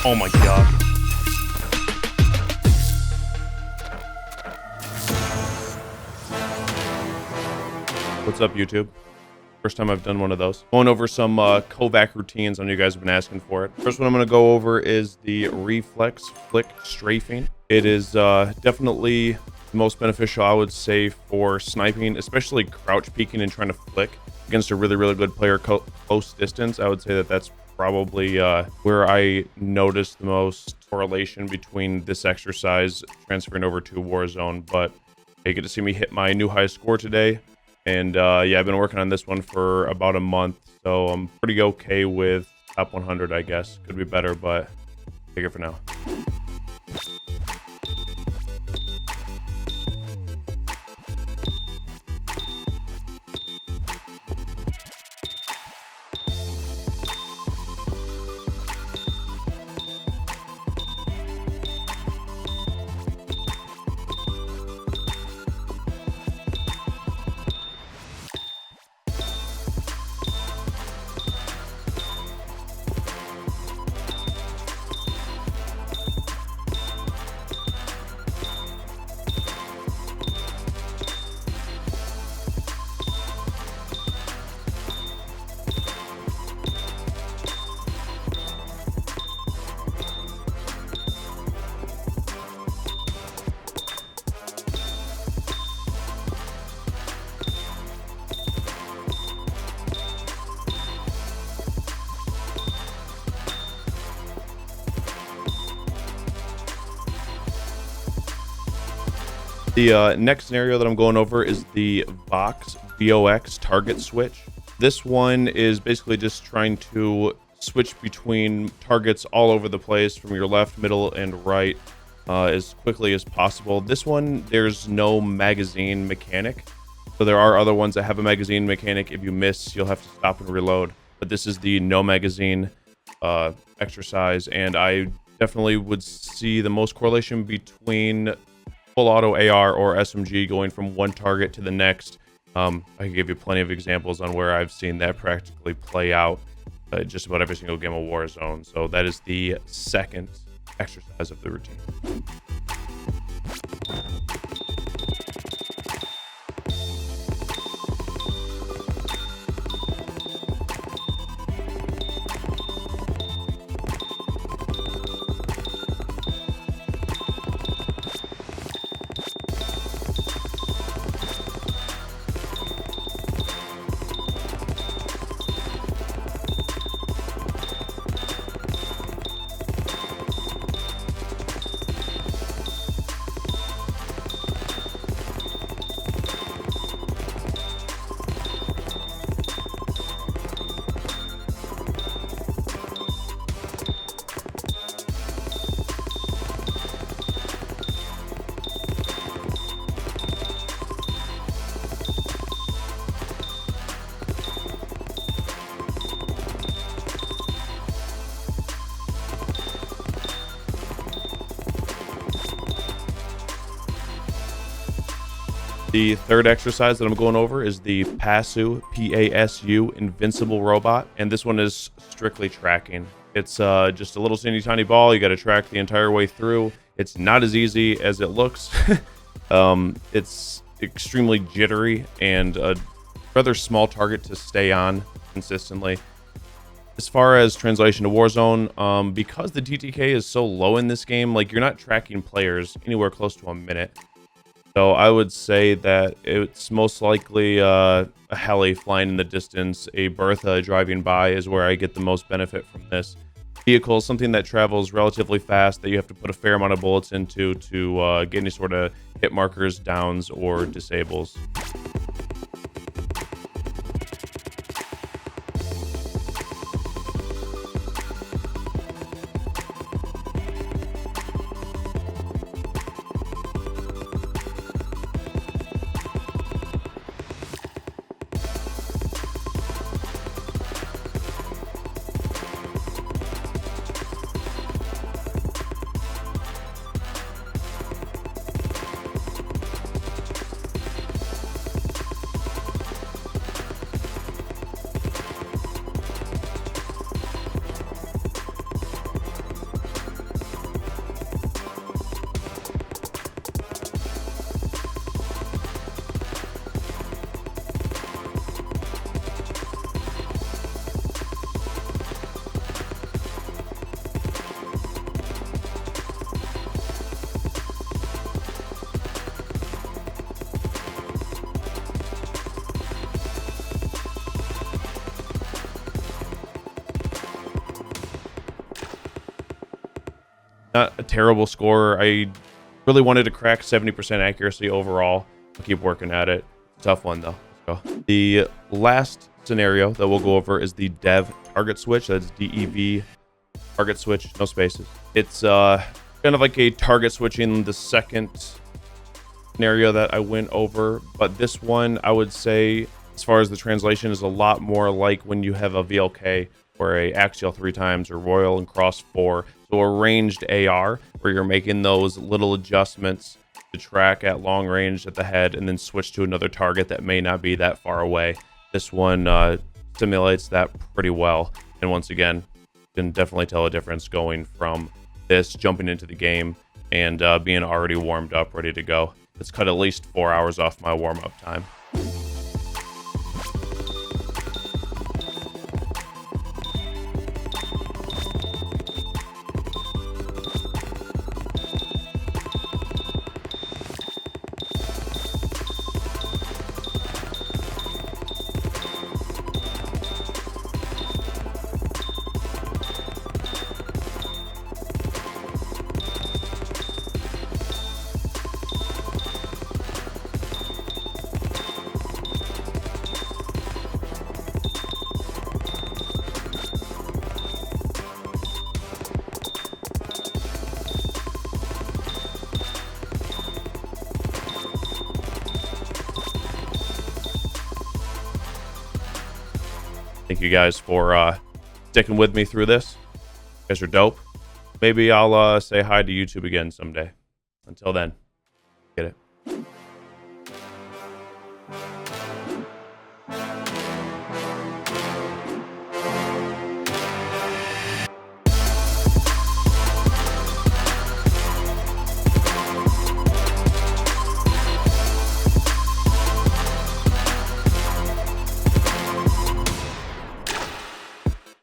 Oh my god. What's up, YouTube? First time I've done one of those. Going over some Kovaak routines. I know you guys have been asking for it. First one I'm going to go over is the reflex flick strafing. It is definitely the most beneficial, I would say, for sniping, especially crouch peeking and trying to flick against a really good player close distance. I would say that that's probably where I noticed the most correlation between this exercise transferring over to Warzone. But you get to see me hit my new high score today. And yeah, I've been working on this one for about a month, so I'm pretty okay with top 100, I guess. Could be better, but take it for now. The next scenario that I'm going over is the Vox VOX target switch. This one is basically just trying to switch between targets all over the place from your left, middle, and right as quickly as possible. This one, there's no magazine mechanic. So there are other ones that have a magazine mechanic. If you miss, you'll have to stop and reload. But this is the no magazine exercise, and I definitely would see the most correlation between full auto AR or SMG going from one target to the next. I can give you plenty of examples on where I've seen that practically play out just about every single game of Warzone. So that is the second exercise of the routine. The third exercise that I'm going over is the Pasu, P-A-S-U, invincible robot. And this one is strictly tracking. It's just a little tiny ball. You got to track the entire way through. It's not as easy as it looks. It's extremely jittery and a rather small target to stay on consistently. As far as translation to Warzone, because the TTK is so low in this game, like, you're not tracking players anywhere close to a minute. So I would say that it's most likely a heli flying in the distance, a Bertha driving by is where I get the most benefit from this vehicle. Something that travels relatively fast that you have to put a fair amount of bullets into to get any sort of hit markers, downs, or disables. Not a terrible score. I really wanted to crack 70% accuracy overall. I'll keep working at it. Tough one though. So the last scenario that we'll go over is the dev target switch. That's DEV target switch, no spaces. It's kind of like a target switching the second scenario that I went over, but this one I would say, as far as the translation, is a lot more like when you have a VLK or a axial 3 times or Royal and Cross 4. So a ranged AR where you're making those little adjustments to track at long range at the head and then switch to another target that may not be that far away. This one simulates that pretty well. And once again, you can definitely tell a difference going from this, jumping into the game, and being already warmed up, ready to go. It's cut at least 4 hours off my warm-up time. Thank you guys for sticking with me through this. You guys are dope. Maybe I'll say hi to YouTube again someday. Until then, get it.